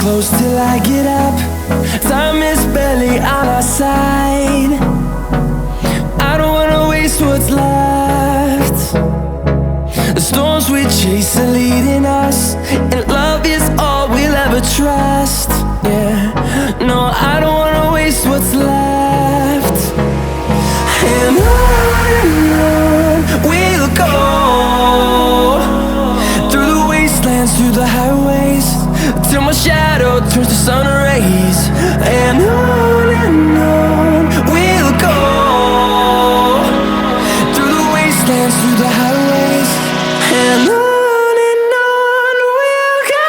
close till I get up. Time is barely on our side. I don't wanna waste what's left. The storms we chase are leading us, and love is all we'll ever trust. Yeah, no, I don't wanna waste what's left. And on we'll go, through the wastelands, through the highways, till my shadow turns to sun rays. And on we'll go, through the wastelands, through the highways, and on we'll go.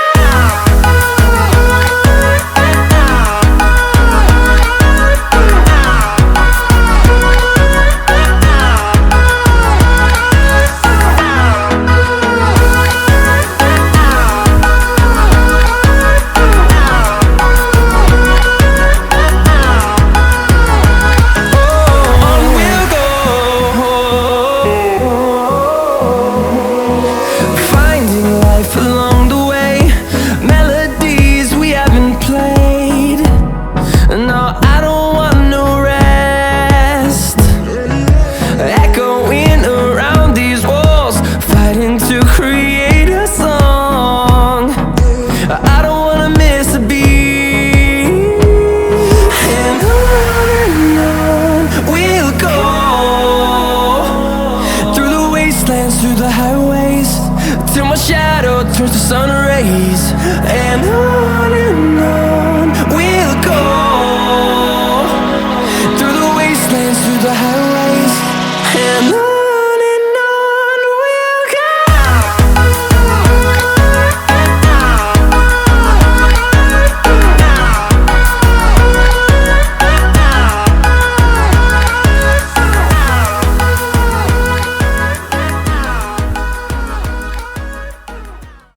Along the way, melodies we haven't played. No, I don't want no rest. Echoing around these walls, fighting to create a song. I don't wanna miss a beat. And on we'll go, through the wastelands, through the highways, till my shadow turns to sun rays. And on